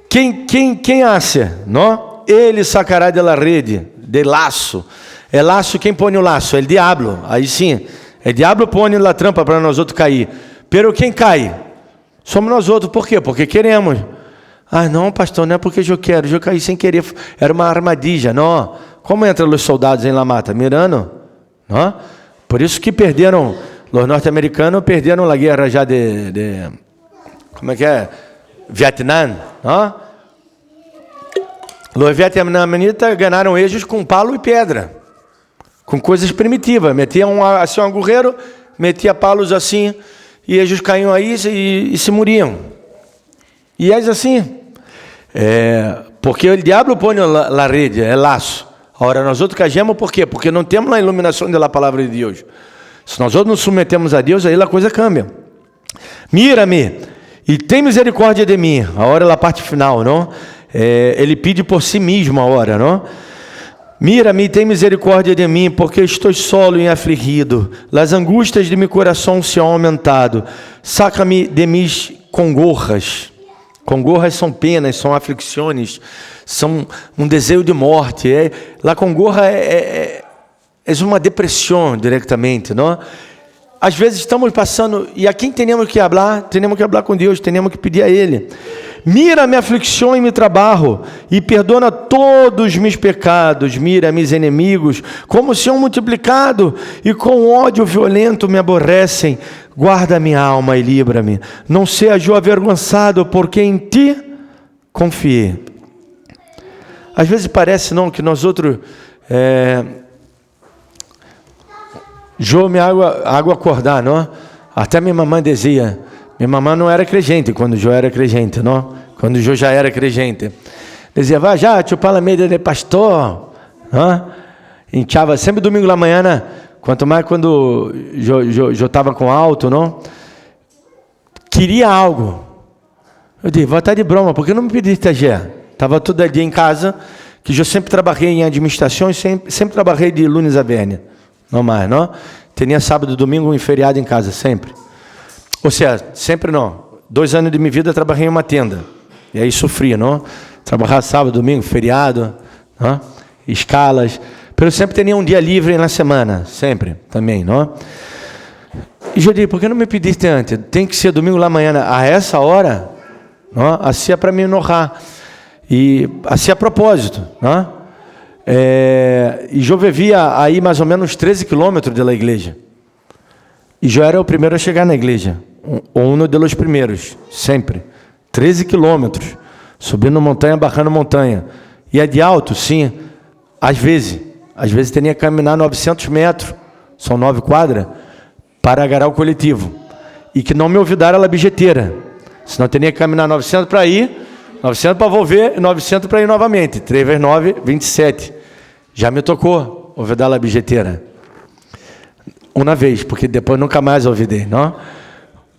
quem acha, não? Ele sacará de la rede, de laço. É laço, quem põe o laço? É o diabo. Aí sim, o diabo põe a trampa para nós outros cair. Pero quem cai? Somos nós outros. Por quê? Porque queremos. Não, pastor, não é porque eu quero. Eu caí sem querer. Era uma armadilha. Não. Como entram os soldados em La Mata? Mirando. Não? Por isso que perderam. Os norte-americanos perderam a guerra já como é que é? Vietnã, não? Os vietnamitas ganharam eles com palo e pedra, com coisas primitivas. Metiam assim um agulheiro, metia palos assim, e eles caíam aí e se moriam. E é assim. Porque o diabo põe na rede, é laço. Agora, nós outros cagemos por quê? Porque não temos a iluminação da palavra de Deus. Se nós outros nos submetemos a Deus, aí a coisa cambia. Mira-me e tem misericórdia de mim. A hora é a parte final, não? Ele pede por si mesmo a hora, não? Mira-me e tem misericórdia de mim, porque estou solo e afligido. As angústias de meu coração se han aumentado. Saca-me de mis congorras. Congorras são penas, são aflições, são um desejo de morte. La congorra é uma depressão diretamente, não? Às vezes estamos passando, e a quem temos que falar? Temos que falar com Deus, temos que pedir a Ele. Mira minha aflição e me trabalho, e perdona todos meus pecados. Mira meus inimigos, como se são multiplicado, e com ódio violento me aborrecem. Guarda minha alma e livra-me. Não seja eu avergonçado, porque em Ti confiei. Às vezes parece, não, que nós outros... Jô me água acordar, não? Até minha mamãe dizia, minha mamãe não era crente quando Jô era crente, não? Quando Jô já era crente. Dizia, vai já, chupar a meia de pastor, não? Enchava sempre domingo da manhã, né? Quanto mais quando Jô estava com alto, não? Queria algo. Eu disse, vai estar de broma, por que não me pediste, Gé? Estava todo dia em casa, que eu sempre trabalhei em administração e sempre trabalhei de lunes a viernes. Não mais, não? Tinha sábado e domingo em feriado em casa, sempre. Ou seja, sempre não. 2 anos de minha vida eu trabalhei em uma tenda. E aí sofria, não? Trabalhar sábado, domingo, feriado, não? Escalas. Pero sempre tinha um dia livre na semana, sempre, também, não? E eu disse, por que não me pediste antes? Tem que ser domingo lá amanhã, a essa hora, não? Assim é para me honrar. E assim a propósito, não? E eu vivia aí mais ou menos 13 quilômetros da igreja. E eu era o primeiro a chegar na igreja. Um dos primeiros, sempre. 13 quilômetros. Subindo montanha, bajando montanha. E é de alto, sim. Às vezes tinha que caminhar 900 metros. São 9 quadras. Para agarrar o coletivo. E que não me olvidaram a bilheteira. Senão teria que caminhar 900 para ir, 900 para volver e 900 para ir novamente. 3 vezes 9, 27. Já me tocou olvidar a bilheteira. Uma vez, porque depois nunca mais olvidei. Não?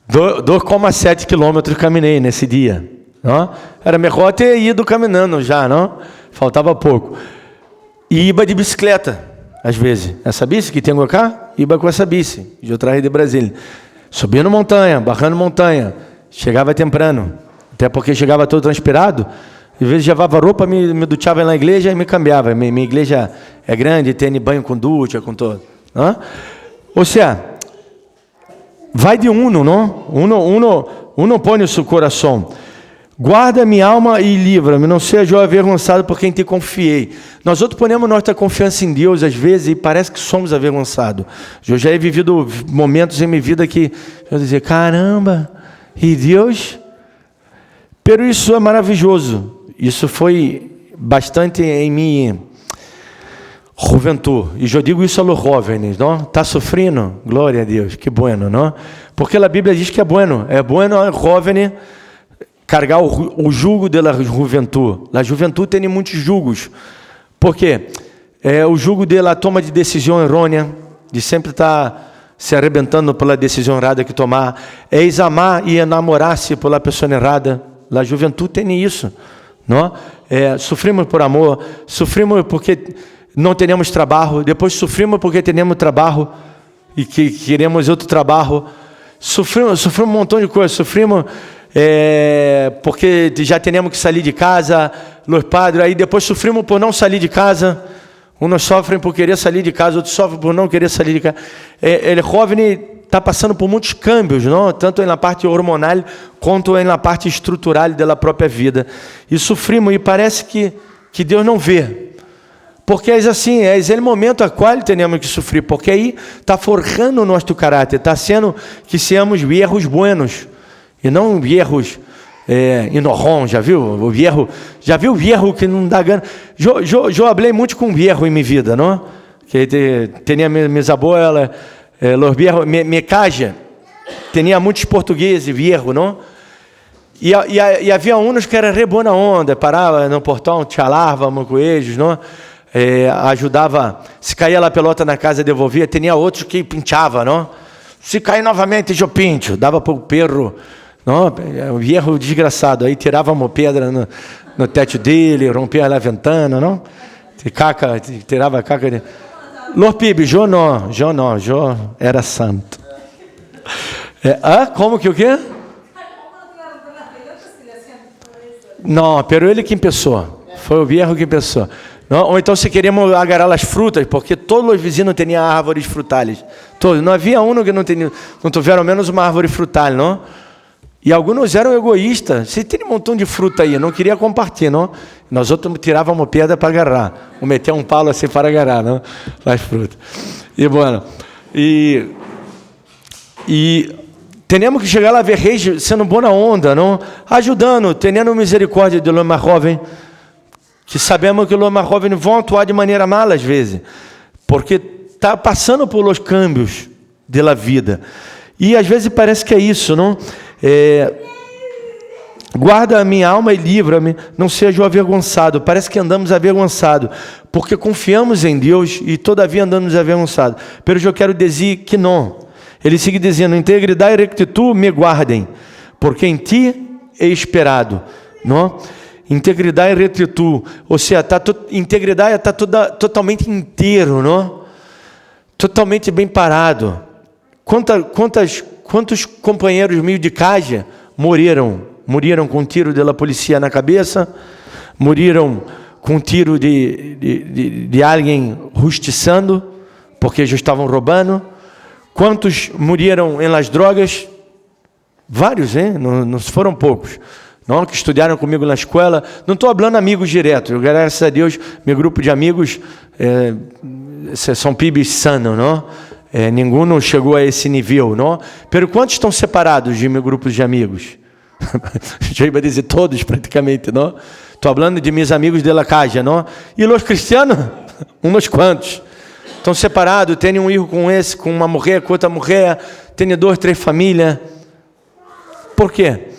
2,7 quilômetros caminhei nesse dia. Não? Era melhor ter ido caminhando já, não? Faltava pouco. E iba de bicicleta, às vezes. Essa bici que tenho cá, iba com essa bici. Eu traí de Brasília. Subindo montanha, barrando montanha. Chegava temprano. Até porque chegava todo transpirado. Às vezes levava roupa, me duchava na igreja e me cambiava. Minha igreja é grande, tem banho com ducha, com todo. Não? Ou seja, vai de uno, não? Uno põe o seu coração. Guarda minha alma e livra-me, não seja eu avergonçado por quem te confiei. Nós outros ponemos nossa confiança em Deus, às vezes, e parece que somos avergonçados. Eu já he vivido momentos em minha vida que eu dizia, caramba, e Deus? Pero isso é maravilhoso. Isso foi bastante em minha juventude. E eu digo isso aos jovens, não? Está sofrendo? Glória a Deus, que bueno, não? Porque a Bíblia diz que é bueno ao jovem carregar o jugo da juventude. A juventude tem muitos jugos. Por quê? O jugo da toma de decisão errônea, de sempre estar se arrebentando pela decisão errada que tomar, amar e enamorar-se pela pessoa errada. A juventude tem isso. Não? Sofrimos por amor, sofrimos porque não temos trabalho, depois sofrimos porque temos trabalho e que queremos outro trabalho. Sofrimos um montão de coisas, sofrimos porque já temos que sair de casa, os padres, aí depois sofrimos por não sair de casa. Uns sofrem por querer sair de casa, outros sofrem por não querer sair de casa. O jovem está passando por muitos câmbios, não? Tanto na parte hormonal quanto na parte estrutural da própria vida. E sofrimos, e parece que Deus não vê. Porque é assim, é o momento a qual temos que sofrer, porque aí está forjando o nosso caráter, está sendo que seamos viejos buenos, e não viejos inorrons, já viu? Já viu o viejo que não dá gana? Eu falei muito com viejo em minha vida, não? Que tinha minhas abuelas, os viejos, minha casa, tinha muitos portugueses, viejo, não? E havia uns que eram re boa onda, parava no portão, tchalávamos com eles, não? Ajudava, se caía a pelota na casa, devolvia. Tinha outros que pinchava, não? Se cair novamente, eu pincho. Dava para o perro, não? Um viejo desgraçado. Aí tirávamos pedra no teto dele, rompia a ventana, não? Tirava a caca. Los pibes, eu não, eu era santo. Como que o quê? Não, pero ele que começou. Foi o viejo que começou. Não? Ou então se queremos agarrar as frutas, porque todos os vizinhos tinham árvores frutais. Todos. Não havia um que não tiveram ao menos uma árvore frutal, não? E alguns eram egoístas. Se tem um montão de fruta aí, não queria compartilhar, não? Nós outros tirávamos pedra para agarrar. Ou meter um palo assim para agarrar, não? As frutas. E, bueno, e temos que chegar lá a ver reis sendo boa onda, não? Ajudando, tendo misericórdia do homem jovem, que sabemos que os homens jovens vão atuar de maneira mala às vezes, porque está passando por os câmbios da vida. E às vezes parece que é isso, não? Guarda a minha alma e livra-me, não seja avergonçado. Parece que andamos avergonçados, porque confiamos em Deus e todavia andamos avergonçados. Mas eu quero dizer que não. Ele segue dizendo, integridade e rectitude me guardem, porque em ti é esperado, não? Integridade e retitude, ou seja, integridade está totalmente inteiro, não? Totalmente bem parado. Quantos companheiros meio de casa moriram com um tiro da polícia na cabeça, moriram com um tiro de alguém justiçando, porque já estavam roubando. Quantos moriram em las drogas? Vários, hein? Não foram poucos. Não, que estudaram comigo na escola. Não estou falando amigos diretos. Graças a Deus, meu grupo de amigos são pibes sanos, não? Ninguém chegou a esse nível, não? Pero quantos estão separados de grupos de amigos? Eu ia dizer todos, praticamente, não? Estou falando de meus amigos de la casa, não? E os cristianos? Uns quantos. Estão separados, tem um filho com esse, com uma mulher, com outra mulher, tem 2, 3 famílias. Por quê?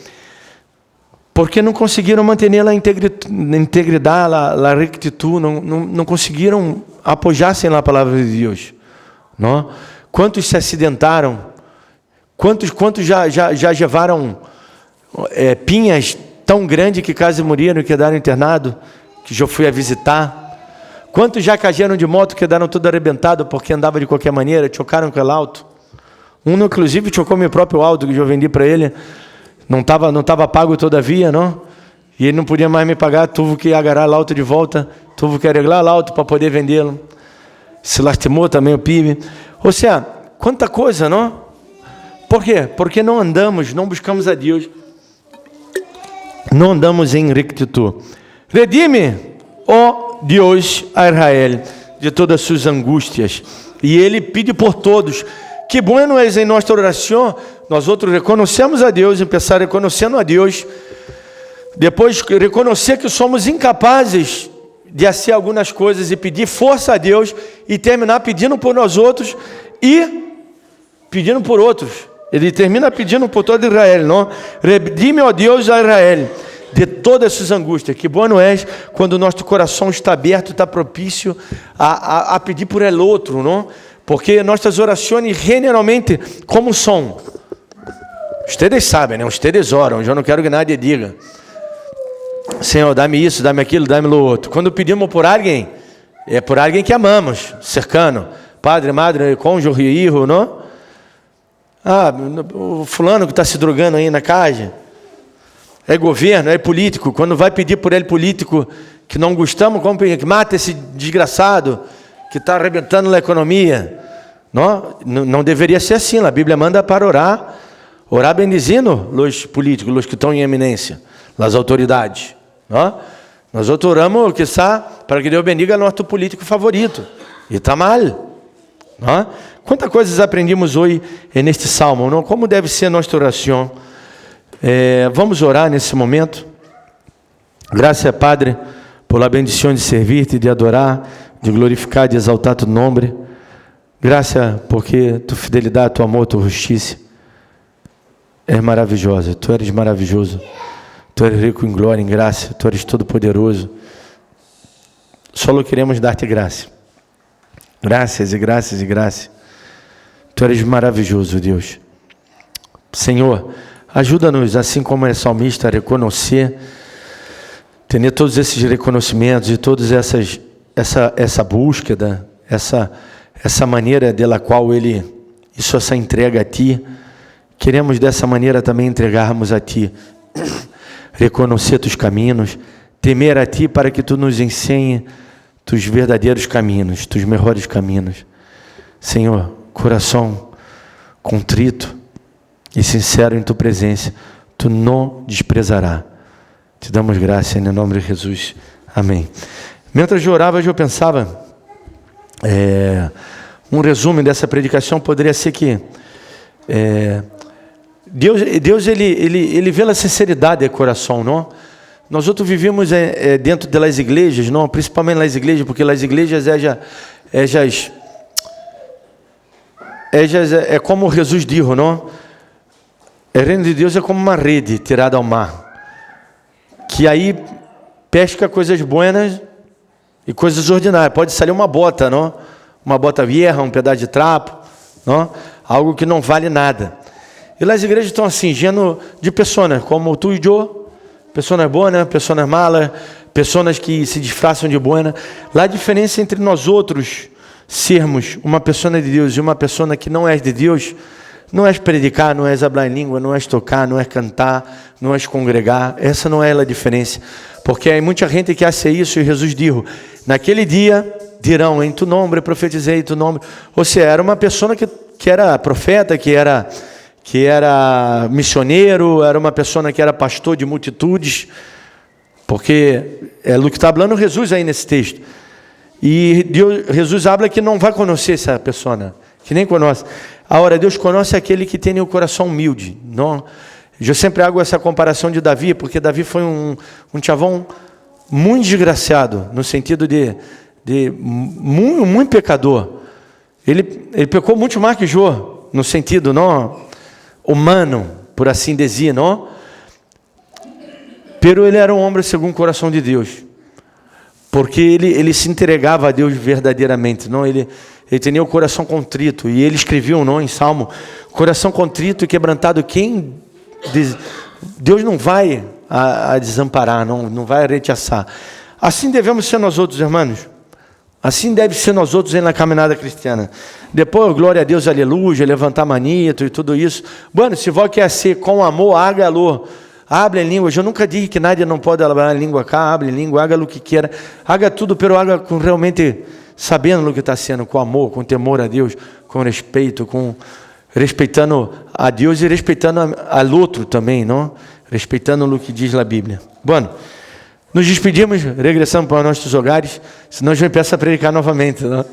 Porque não conseguiram manter a integridade, a rectitude, não conseguiram apoiar-se na palavra de Deus. Não? Quantos se acidentaram? Quantos já levaram pinhas tão grandes que quase morreram e quedaram internados, que eu fui a visitar? Quantos já caíram de moto, quedaram tudo arrebentado porque andava de qualquer maneira, chocaram com o auto? Inclusive, chocou meu próprio auto, que eu vendi para ele. Não estava pago todavia, não? E ele não podia mais me pagar, tive que agarrar o auto de volta, tive que arreglar o auto para poder vendê-lo. Se lastimou também o PIB. Ou seja, quanta coisa, não? Por quê? Porque não andamos, não buscamos a Deus. Não andamos em rectitude. Redime, ó Deus, a Israel, de todas as suas angústias. E ele pede por todos. Que bueno é em nossa oração, nós outros reconhecemos a Deus, começar reconhecendo a Deus, depois reconhecer que somos incapazes de fazer algumas coisas e pedir força a Deus, e terminar pedindo por nós outros e pedindo por outros. Ele termina pedindo por todo Israel, não? Redime, ó Deus, a Israel, de todas essas angústias. Que bom é quando o nosso coração está aberto, está propício a pedir por ele outro, não? Porque nossas orações, generalmente, como são? Vocês sabem, né? Vocês oram, eu não quero que nadie diga: Senhor, dá-me isso, dá-me aquilo, dá-me o outro. Quando pedimos por alguém, é por alguém que amamos, cercano. Padre, madre, cônjuge, filho, não? O fulano que está se drogando aí na casa. É governo, é político. Quando vai pedir por ele político que não gostamos, como pedir que mata esse desgraçado que está arrebentando na economia. Não deveria ser assim. A Bíblia manda para orar bendizendo os políticos, os que estão em eminência, as autoridades. Não? Nós outros oramos que está para que Deus bendiga nosso político favorito. E está mal. Não? Quantas coisas aprendemos hoje neste salmo? Não? Como deve ser a nossa oração? Vamos orar nesse momento. Graças, Padre, por a bendição de servir-te, de adorar, de glorificar, de exaltar tu nome. Graças porque tu fidelidade, tu amor, tu justiça é maravilhosa. Tu eres maravilhoso. Tu eres rico em glória, em graça. Tu eres todo poderoso. Só queremos dar-te graça. Graças e graças e graças. Tu eres maravilhoso, Deus. Senhor, ajuda-nos, assim como é salmista, a reconhecer, ter todos esses reconhecimentos e todas essa búsqueda, essa maneira dela qual essa entrega a Ti. Queremos dessa maneira também entregarmos a Ti, reconhecer Tus caminhos, temer a Ti para que Tu nos ensine Tus verdadeiros caminhos, Tus melhores caminhos. Senhor, coração contrito e sincero em Tua presença, Tu não desprezarás. Te damos graça em nome de Jesus. Amém. Mientras eu orava, eu pensava, um resumo dessa predicação poderia ser que Deus ele vê a sinceridade do coração, não? Nós outros vivemos dentro das igrejas, não? Principalmente nas igrejas, porque as igrejas é como Jesus disse, não? O reino de Deus é como uma rede tirada ao mar, que aí pesca coisas buenas e coisas ordinárias. Pode sair uma bota, não? Uma bota vieja, um pedaço de trapo, não? Algo que não vale nada. E as igrejas estão assim, lleno de pessoas como tu e eu, pessoas boas, pessoas malas, pessoas que se disfarçam de boas. Lá a diferença entre nós outros sermos uma pessoa de Deus e uma pessoa que não é de Deus, não é predicar, não é falar em língua, não é tocar, não é cantar, não é congregar. Essa não é a diferença. Porque há muita gente que acha isso e Jesus disse, naquele dia dirão, em tu nome, profetizei em tu nome. Ou seja, era uma pessoa que era profeta, que era missioneiro, era uma pessoa que era pastor de multitudes, porque é o que está falando Jesus aí nesse texto. E Jesus habla que não vai conhecer essa pessoa, que nem conoce. Agora, Deus conhece aquele que tem o coração humilde. Não? Eu sempre hago essa comparação de Davi, porque Davi foi um chavão muito desgraciado, no sentido de muito pecador. Ele pecou muito mais que Jó, no sentido não humano, por assim dizer, não? Pero ele era um homem segundo o coração de Deus, porque ele se entregava a Deus verdadeiramente, não? Ele tinha o coração contrito, e ele escreveu, não, em Salmo, coração contrito e quebrantado, Deus não vai a desamparar, não vai rechaçar. Assim devemos ser nós outros, irmãos. Assim deve ser nós outros na caminhada cristiana. Depois, glória a Deus, aleluia, levantar manito e tudo isso. Bueno, se vós quer ser com amor, hágalo. Hable em línguas. Eu nunca disse que nadie não pode falar língua cá, hable em língua, haga o que queira. Haga tudo, pero haga com realmente sabendo o que está sendo, com amor, com temor a Deus, com respeito, respeitando a Deus e respeitando ao outro também, não? Respeitando o que diz a Bíblia. Bueno, nos despedimos, regressamos para nossos hogares, senão eu peço a predicar novamente, não?